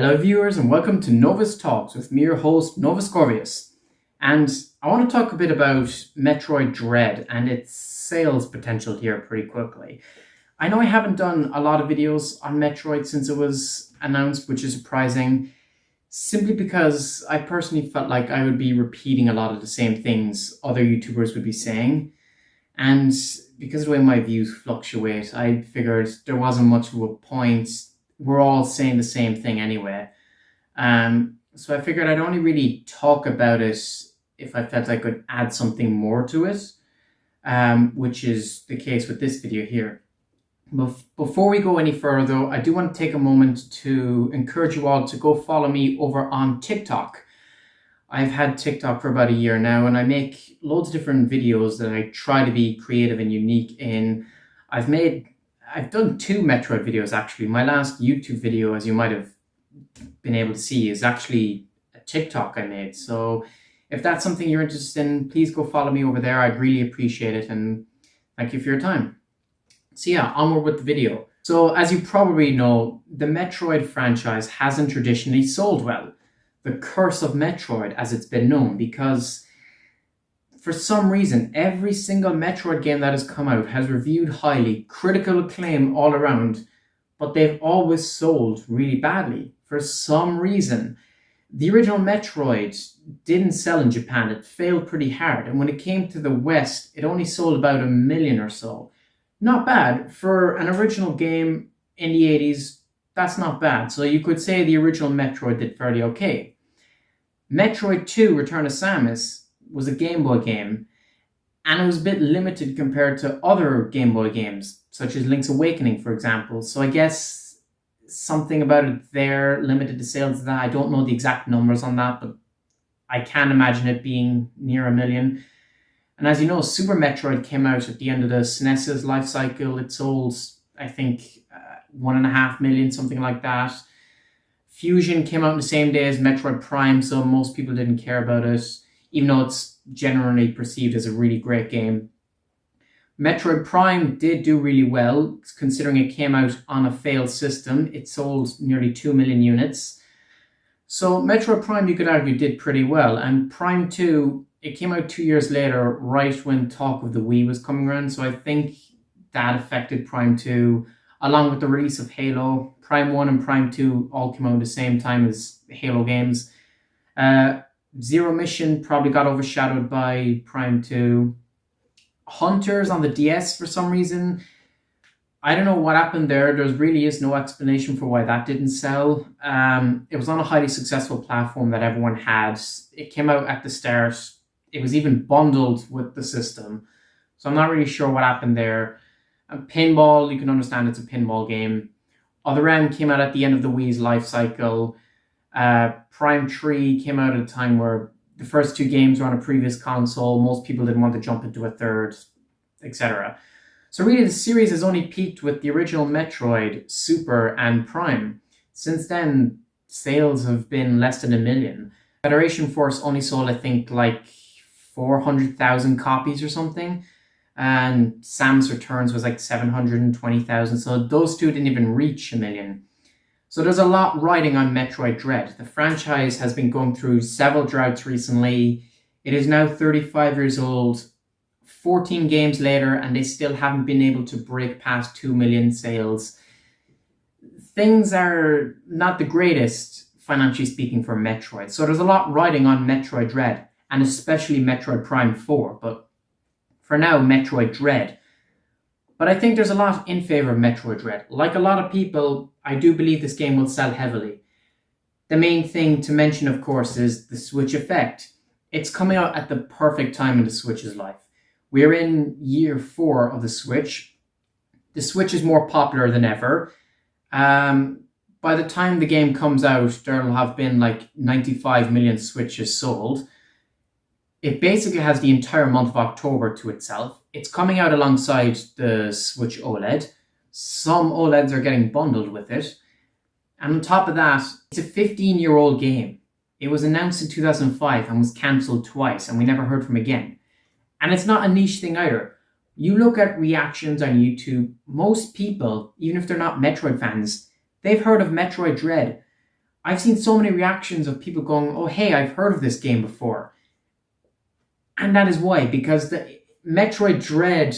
Hello viewers and welcome to Novus Talks with me, your host Novus Corvius. And I want to talk a bit about Metroid Dread and its sales potential here pretty quickly. I know I haven't done a lot of videos on Metroid since it was announced, which is surprising, simply because I personally felt like I would be repeating a lot of the same things other YouTubers would be saying. And because of the way my views fluctuate, I figured there wasn't much of a point. We're all saying the same thing anyway. So I figured I'd only really talk about it if I felt I could add something more to it, which is the case with this video here. Before we go any further, I do want to take a moment to encourage you all to go follow me over on TikTok. I've had TikTok for about a year now, and I make loads of different videos that I try to be creative and unique in. I've done 2 Metroid videos actually. My last YouTube video, as you might have been able to see, is actually a TikTok I made. So if that's something you're interested in, please go follow me over there. I'd really appreciate it, and thank you for your time. So yeah, onward with the video. So as you probably know, the Metroid franchise hasn't traditionally sold well. The curse of Metroid, as it's been known, because for some reason, every single Metroid game that has come out has reviewed highly, critical acclaim all around, but they've always sold really badly. For some reason, the original Metroid didn't sell in Japan. It failed pretty hard, and when it came to the West, it only sold about 1 million or so. Not bad. For an original game in the 80s, that's not bad. So you could say the original Metroid did fairly okay. Metroid 2 Return of Samus was a Game Boy game, and it was a bit limited compared to other Game Boy games, such as Link's Awakening, for example. So I guess something about it there limited the sales of that. I don't know the exact numbers on that, but I can imagine it being near 1 million. And as you know, Super Metroid came out at the end of the SNES's life cycle. It sold, I think, 1.5 million, something like that. Fusion came out on the same day as Metroid Prime, so most people didn't care about it, even though it's generally perceived as a really great game. Metroid Prime did do really well, considering it came out on a failed system. It sold nearly 2 million units. So Metroid Prime, you could argue, did pretty well. And Prime 2, it came out 2 years later, right when talk of the Wii was coming around. So I think that affected Prime 2, along with the release of Halo. Prime 1 and Prime 2 all came out at the same time as Halo games. Zero Mission probably got overshadowed by Prime 2. Hunters on the DS, for some reason, I don't know what happened there. There really is no explanation for why that didn't sell. It was on a highly successful platform that everyone had. It came out at the start. It was even bundled with the system. So I'm not really sure what happened there. And Pinball, you can understand it's a pinball game. Other M came out at the end of the Wii's life cycle. Prime 3 came out at a time where the first 2 games were on a previous console. Most people didn't want to jump into a third, etc. So really the series has only peaked with the original Metroid, Super, and Prime. Since then, sales have been less than 1 million. Federation Force only sold, I think, like 400,000 copies or something. And Samus Returns was like 720,000. So those 2 didn't even reach 1 million. So there's a lot riding on Metroid Dread. The franchise has been going through several droughts recently. It is now 35 years old, 14 games later, and they still haven't been able to break past 2 million sales. Things are not the greatest, financially speaking, for Metroid. So there's a lot riding on Metroid Dread, and especially Metroid Prime 4. But for now, Metroid Dread. But I think there's a lot in favor of Metroid Dread. Like a lot of people, I do believe this game will sell heavily. The main thing to mention, of course, is the Switch effect. It's coming out at the perfect time in the Switch's life. We're in year 4 of the Switch. The Switch is more popular than ever. By the time the game comes out, there will have been like 95 million Switches sold. It basically has the entire month of October to itself. It's coming out alongside the Switch OLED. Some OLEDs are getting bundled with it. And on top of that, it's a 15-year-old game. It was announced in 2005 and was cancelled twice, and we never heard from again. And it's not a niche thing either. You look at reactions on YouTube, most people, even if they're not Metroid fans, they've heard of Metroid Dread. I've seen so many reactions of people going, "Oh, hey, I've heard of this game before," and that is why, because the Metroid Dread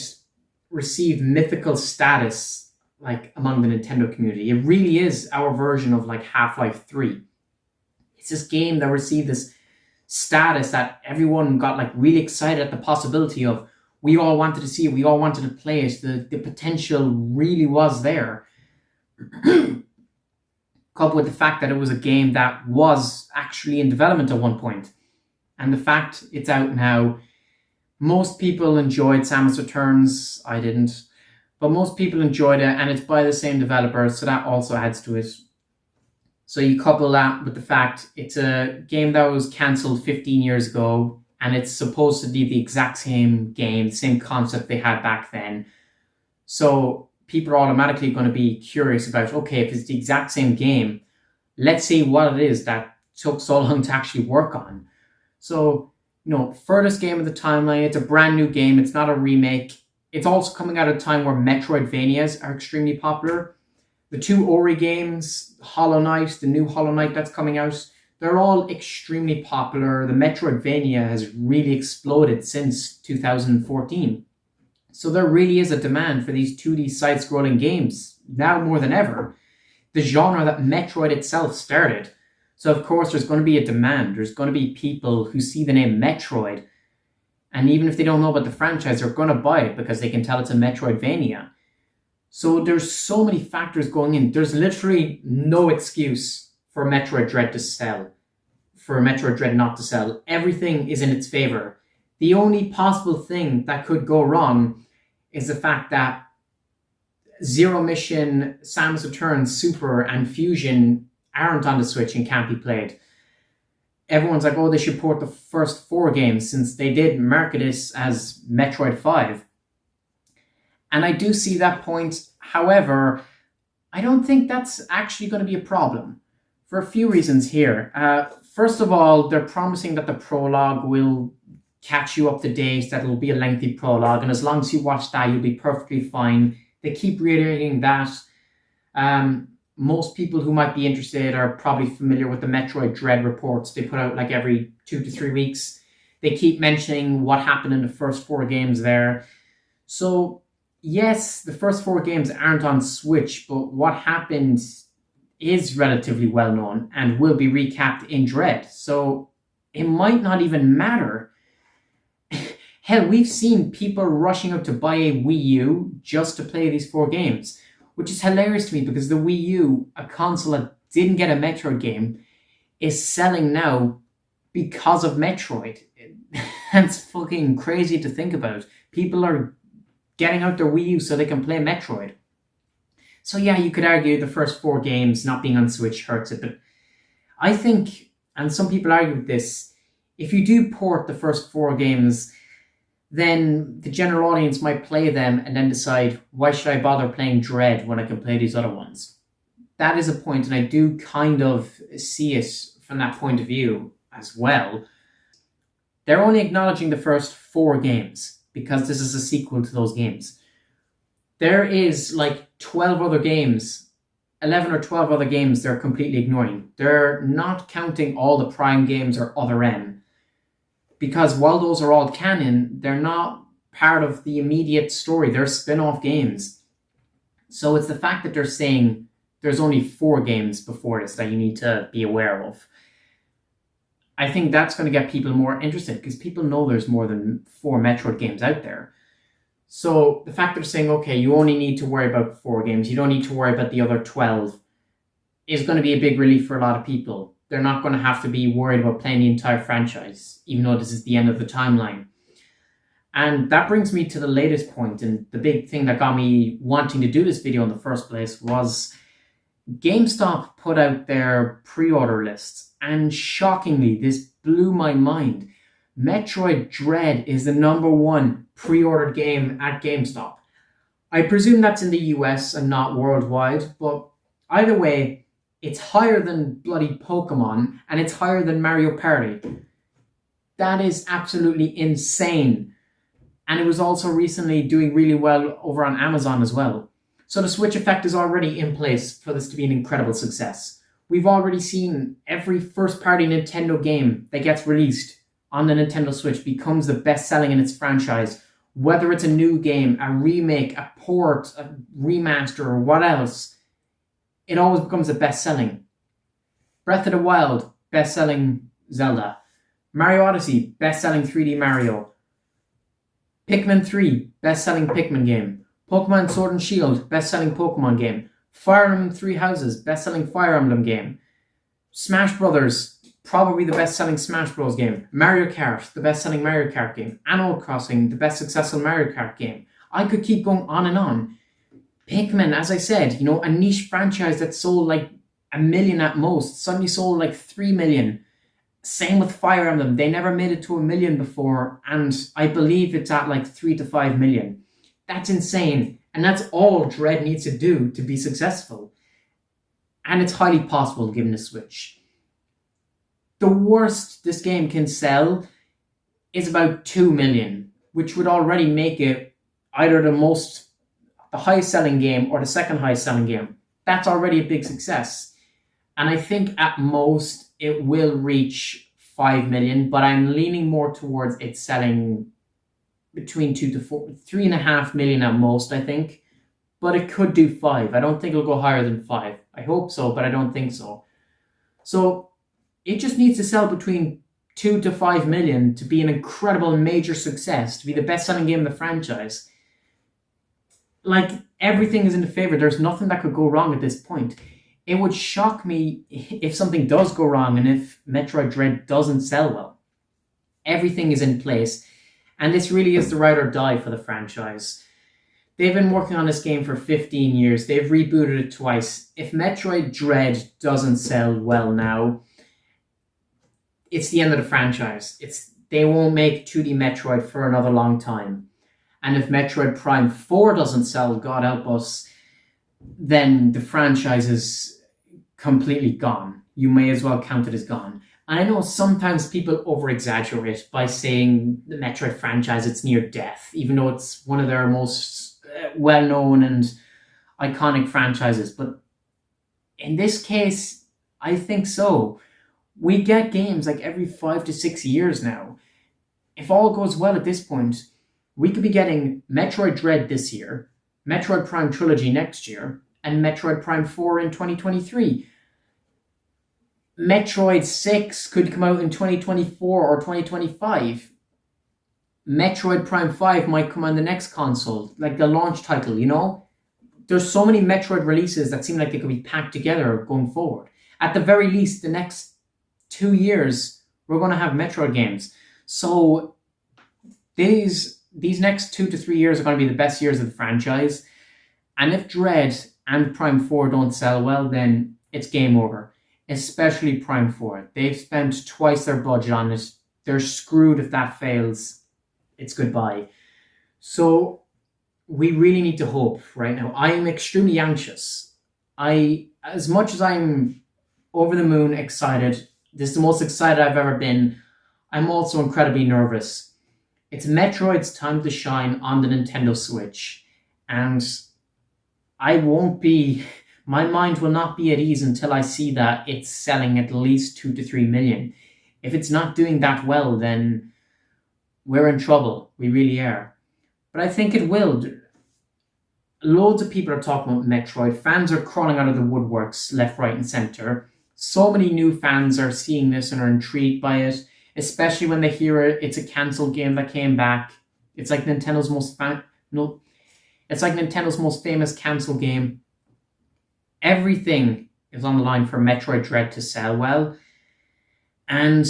received mythical status like among the Nintendo community. It really is our version of like Half-Life 3. It's this game that received this status that everyone got like really excited at the possibility of. We all wanted to see it, we all wanted to play it. The potential really was there. Coupled with the fact that it was a game that was actually in development at one point. And the fact it's out now, most people enjoyed Samus Returns. I didn't. But most people enjoyed it, and it's by the same developer, so that also adds to it. So you couple that with the fact it's a game that was cancelled 15 years ago, and it's supposed to be the exact same game, the same concept they had back then. So people are automatically going to be curious about, okay, if it's the exact same game, let's see what it is that took so long to actually work on. So, furthest game of the timeline, it's a brand new game, it's not a remake. It's also coming at a time where Metroidvanias are extremely popular. The two Ori games, Hollow Knight, the new Hollow Knight that's coming out, they're all extremely popular. The Metroidvania has really exploded since 2014. So there really is a demand for these 2D side-scrolling games, now more than ever. The genre that Metroid itself started. So of course there's going to be a demand. There's going to be people who see the name Metroid, and even if they don't know about the franchise, they're going to buy it because they can tell it's a Metroidvania. So there's so many factors going in. There's literally no excuse for Metroid Dread to sell, for Metroid Dread not to sell. Everything is in its favor. The only possible thing that could go wrong is the fact that Zero Mission, Samus Returns, Super, and Fusion aren't on the Switch and can't be played. Everyone's like, oh, they should port the first 4 games since they did market this as Metroid 5. And I do see that point. However, I don't think that's actually going to be a problem for a few reasons here. First of all, they're promising that the prologue will catch you up to date, that it'll be a lengthy prologue, and as long as you watch that, you'll be perfectly fine. They keep reiterating that. Most people who might be interested are probably familiar with the Metroid Dread reports they put out like every 2 to 3 weeks. They keep mentioning what happened in the first 4 games there. So, yes, the first 4 games aren't on Switch, but what happened is relatively well known and will be recapped in Dread. So, it might not even matter. Hell, we've seen people rushing out to buy a Wii U just to play these 4 games, which is hilarious to me because the Wii U, a console that didn't get a Metroid game, is selling now because of Metroid. That's fucking crazy to think about. People are getting out their Wii U so they can play Metroid. So yeah, you could argue the first 4 games not being on Switch hurts it, but I think, and some people argue with this, if you do port the first 4 games, then the general audience might play them and then decide, why should I bother playing Dread when I can play these other ones? That is a point, and I do kind of see it from that point of view as well. They're only acknowledging the first 4 games because this is a sequel to those games. There is like 12 other games, 11 or 12 other games they're completely ignoring. They're not counting all the Prime games or Other M. Because while those are all canon, they're not part of the immediate story. They're spin-off games. So it's the fact that they're saying there's only 4 games before this that you need to be aware of. I think that's going to get people more interested because people know there's more than 4 Metroid games out there. So the fact they're saying, okay, you only need to worry about 4 games, you don't need to worry about the other 12, is going to be a big relief for a lot of people. They're not going to have to be worried about playing the entire franchise, even though this is the end of the timeline. And that brings me to the latest point, and the big thing that got me wanting to do this video in the first place was GameStop put out their pre-order lists, and shockingly, this blew my mind. Metroid Dread is the #1 pre-ordered game at GameStop. I presume that's in the US and not worldwide, but either way, it's higher than bloody Pokemon, and it's higher than Mario Party. That is absolutely insane. And it was also recently doing really well over on Amazon as well. So the Switch effect is already in place for this to be an incredible success. We've already seen every first party Nintendo game that gets released on the Nintendo Switch becomes the best selling in its franchise. Whether it's a new game, a remake, a port, a remaster, or what else, it always becomes the best selling. Breath of the Wild, best selling Zelda. Mario Odyssey, best selling 3D Mario. Pikmin 3, best selling Pikmin game. Pokemon Sword and Shield, best selling Pokemon game. Fire Emblem Three Houses, best selling Fire Emblem game. Smash Brothers, probably the best selling Smash Bros game. Mario Kart, the best selling Mario Kart game. Animal Crossing, the best successful Mario Kart game. I could keep going on and on. Pikmin, as I said, a niche franchise that sold like 1 million at most, suddenly sold like 3 million. Same with Fire Emblem. They never made it to 1 million before, and I believe it's at like 3 to 5 million. That's insane. And that's all Dread needs to do to be successful. And it's highly possible given the Switch. The worst this game can sell is about 2 million, which would already make it either the highest selling game or the second highest selling game. That's already a big success. And I think at most it will reach 5 million, but I'm leaning more towards it selling between 2 to 4, 3.5 million at most, I think. But it could do 5. I don't think it'll go higher than 5. I hope so, but I don't think so. So it just needs to sell between 2 to 5 million to be an incredible major success, to be the best-selling game in the franchise. Like, everything is in the favor. There's nothing that could go wrong at this point. It would shock me if something does go wrong and if Metroid Dread doesn't sell well. Everything is in place, and this really is the ride or die for the franchise. They've been working on this game for 15 years. They've rebooted it twice. If Metroid Dread doesn't sell well now, it's the end of the franchise. They won't make 2D Metroid for another long time. And if Metroid Prime 4 doesn't sell, God help us, then the franchise is completely gone. You may as well count it as gone. And I know sometimes people over-exaggerate by saying the Metroid franchise, it's near death, even though it's one of their most well-known and iconic franchises. But in this case, I think so. We get games like every 5 to 6 years now. If all goes well at this point, we could be getting Metroid Dread this year, Metroid Prime Trilogy next year, and Metroid Prime 4 in 2023. Metroid 6 could come out in 2024 or 2025. Metroid Prime 5 might come on the next console, like the launch title, There's so many Metroid releases that seem like they could be packed together going forward. At the very least, the next 2 years, we're going to have Metroid games. So these next 2 to 3 years are going to be the best years of the franchise. And if Dread and Prime 4 don't sell well, then it's game over. Especially Prime 4. They've spent twice their budget on it. They're screwed if that fails. It's goodbye. So we really need to hope right now. I am extremely anxious. As much as I'm over the moon excited, this is the most excited I've ever been, I'm also incredibly nervous. It's Metroid's time to shine on the Nintendo Switch. And my mind will not be at ease until I see that it's selling at least 2 to 3 million. If it's not doing that well, then we're in trouble. We really are. But I think it will. Loads of people are talking about Metroid. Fans are crawling out of the woodworks left, right, and center. So many new fans are seeing this and are intrigued by it, especially when they hear it's a cancelled game that came back. It's like Nintendo's most famous cancelled game. Everything is on the line for Metroid Dread to sell well. And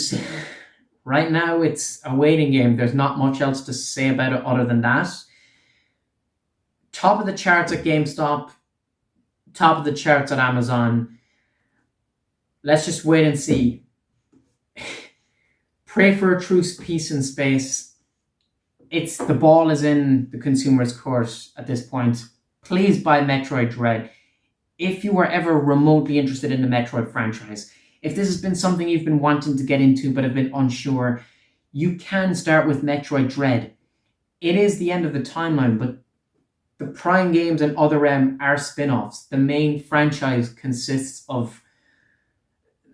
right now it's a waiting game. There's not much else to say about it other than that. Top of the charts at GameStop. Top of the charts at Amazon. Let's just wait and see. Pray for a truce, peace, and space. The ball is in the consumer's court at this point. Please buy Metroid Dread. If you were ever remotely interested in the Metroid franchise, if this has been something you've been wanting to get into but have been unsure, you can start with Metroid Dread. It is the end of the timeline, but the Prime games and Other M are spin-offs. The main franchise consists of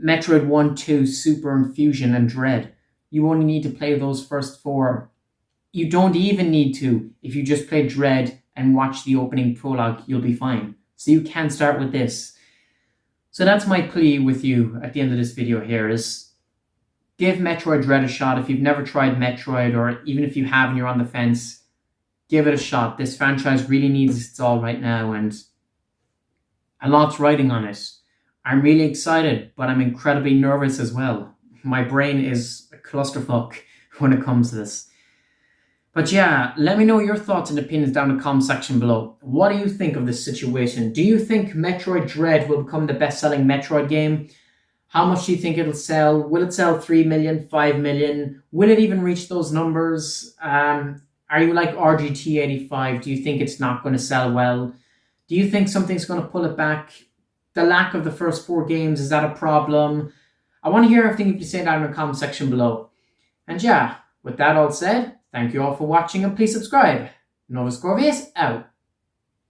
Metroid 1, 2, Super and Fusion and Dread. You only need to play those first four. You don't even need to. If you just play Dread and watch the opening prologue, you'll be fine. So you can start with this. So that's my plea with you at the end of this video here is give Metroid Dread a shot. If you've never tried Metroid, or even if you have and you're on the fence, give it a shot. This franchise really needs its all right now, and a lot's riding on it. I'm really excited, but I'm incredibly nervous as well. My brain is a clusterfuck when it comes to this. But yeah, let me know your thoughts and opinions down in the comment section below. What do you think of this situation? Do you think Metroid Dread will become the best-selling Metroid game? How much do you think it'll sell? Will it sell 3 million, 5 million? Will it even reach those numbers? Are you like RGT85? Do you think it's not going to sell well? Do you think something's going to pull it back? The lack of the first 4 games, is that a problem? I want to hear everything you have to say down in the comment section below. And yeah, with that all said, thank you all for watching and please subscribe. Novus Corvius out.